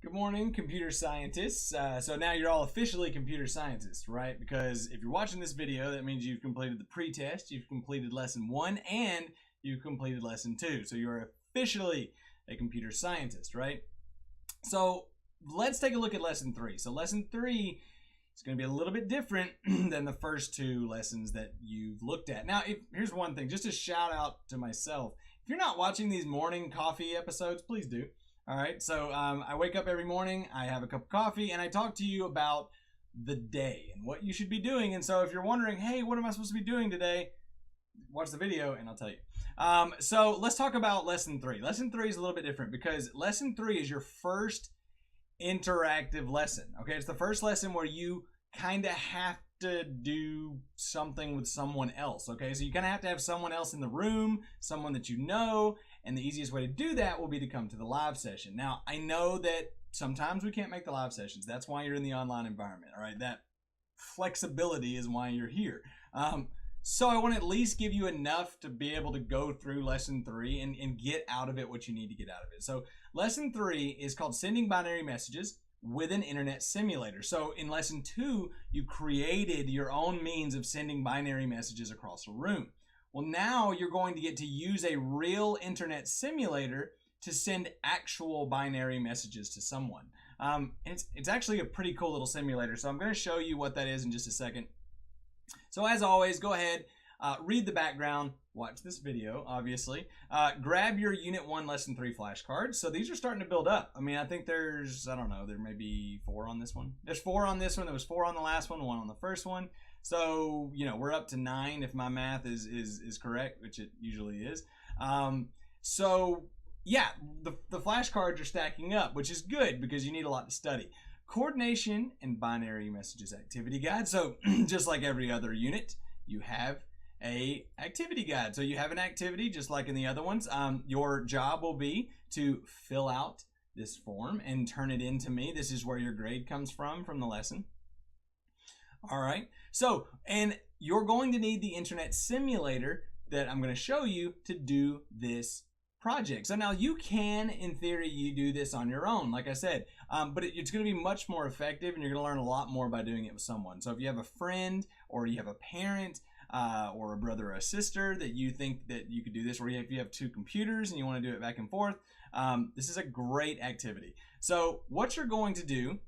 Good morning, computer scientists. So now you're all officially computer scientists, right? Because if you're watching this video, that means you've completed the pre-test, you've completed lesson 1, and you've completed lesson 2. So you're officially a computer scientist, right? So let's take a look at lesson 3. So lesson 3 is going to be a little bit different than the first 2 lessons that you've looked at. Now, here's one thing, just a shout out to myself. If you're not watching these morning coffee episodes, please do. All right, so I wake up every morning, I have a cup of coffee, and I talk to you about the day and what you should be doing. And so if you're wondering, hey, what am I supposed to be doing today? Watch the video and I'll tell you. So let's talk about lesson 3. Lesson 3 is a little bit different because lesson 3 is your first interactive lesson. Okay, it's the first lesson where you kind of have to do something with someone else. Okay, so you kind of have to have someone else in the room, someone that you know. And the easiest way to do that will be to come to the live session. Now, I know that sometimes we can't make the live sessions. That's why you're in the online environment, all right? That flexibility is why you're here. So I want to at least give you enough to be able to go through lesson 3 and get out of it what you need to get out of it. So lesson 3 is called Sending Binary Messages with an Internet Simulator. So in lesson 2, you created your own means of sending binary messages across a room. Well, now you're going to get to use a real internet simulator to send actual binary messages to someone. It's actually a pretty cool little simulator, so I'm going to show you what that is in just a second. So as always, go ahead, read the background, watch this video, obviously. Grab your Unit 1 Lesson 3 flashcards. So these are starting to build up. I mean, I think there's, I don't know, there may be 4 on this one. There's 4 on this one, there was 4 on the last one, 1 on the first one. So, you know, we're up to 9 if my math is correct, which it usually is. So, yeah, the flashcards are stacking up, which is good because you need a lot to study. Coordination and binary messages activity guide. So, just like every other unit, you have a activity guide. So you have an activity just like in the other ones. Your job will be to fill out this form and turn it in to me. This is where your grade comes from the lesson. All right, so, and you're going to need the internet simulator that I'm going to show you to do this project. So now you can, in theory, you do this on your own, like I said, but it's going to be much more effective and you're going to learn a lot more by doing it with someone. So if you have a friend or you have a parent or a brother or a sister that you think that you could do this, or if you have 2 computers and you want to do it back and forth, this is a great activity. So what you're going to do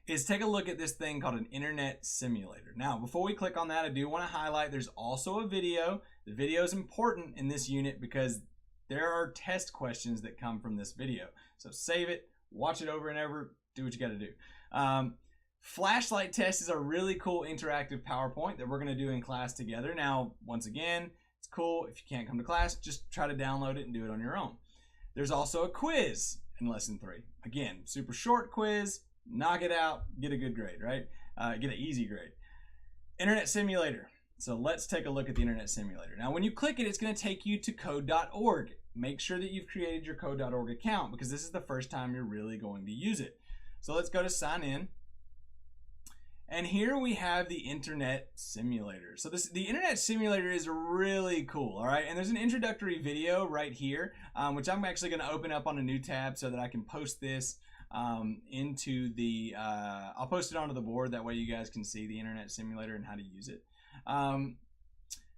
is take a look at this thing called an internet simulator. Now, before we click on that, I do want to highlight there's also a video. The video is important in this unit because there are test questions that come from this video. So save it, watch it over and over, do what you got to do. Flashlight test is a really cool interactive PowerPoint that we're going to do in class together. Now, once again, it's cool. If you can't come to class, just try to download it and do it on your own. There's also a quiz in lesson 3. Again, super short quiz. Knock it out, get a good grade, right? Get an easy grade. Internet simulator. So let's take a look at the internet simulator. Now, when you click it, it's going to take you to code.org. Make sure that you've created your code.org account because this is the first time you're really going to use it. So let's go to sign in. And here we have the internet simulator. So the internet simulator is really cool, all right? And there's an introductory video right here, which I'm actually going to open up on a new tab so that I can post this into the I'll post it onto the board, that way you guys can see the internet simulator and how to use it.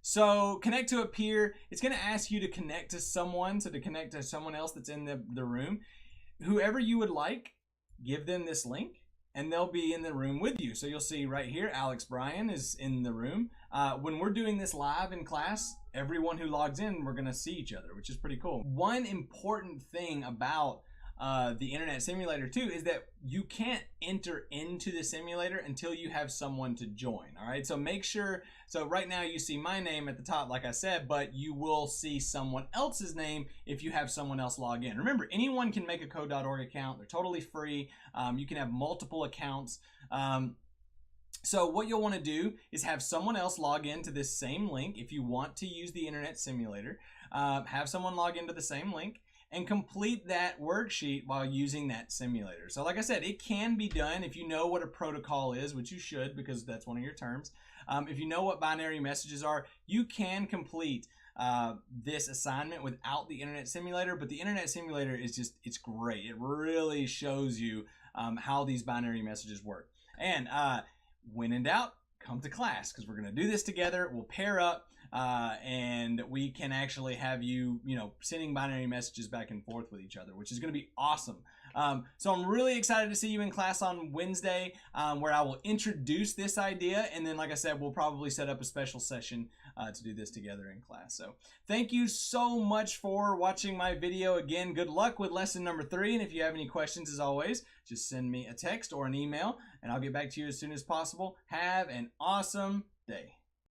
So connect to a peer. It's going to ask you to connect to someone, so to connect to someone else that's in the room. Whoever you would like, give them this link and they'll be in the room with you. So you'll see right here Alex Bryan is in the room. When we're doing this live in class, everyone who logs in, we're going to see each other, which is pretty cool. One important thing about the internet simulator too is that you can't enter into the simulator until you have someone to join. All right, so make sure, so right now you see my name at the top like I said, but you will see someone else's name if you have someone else log in. Remember, anyone can make a code.org account. They're totally free. You can have multiple accounts. So what you'll want to do is have someone else log into this same link. If you want to use the internet simulator, have someone log into the same link and complete that worksheet while using that simulator. So like I said, it can be done if you know what a protocol is, which you should because that's one of your terms. If you know what binary messages are, you can complete this assignment without the Internet Simulator, but the Internet Simulator is just, it's great. It really shows you how these binary messages work. And when in doubt, come to class, because we're going to do this together. We'll pair up and we can actually have you, sending binary messages back and forth with each other, which is going to be awesome. So I'm really excited to see you in class on Wednesday, where I will introduce this idea. And then, like I said, we'll probably set up a special session to do this together in class. So thank you so much for watching my video. Again, good luck with lesson number 3. And if you have any questions, as always, just send me a text or an email and I'll get back to you as soon as possible. Have an awesome day.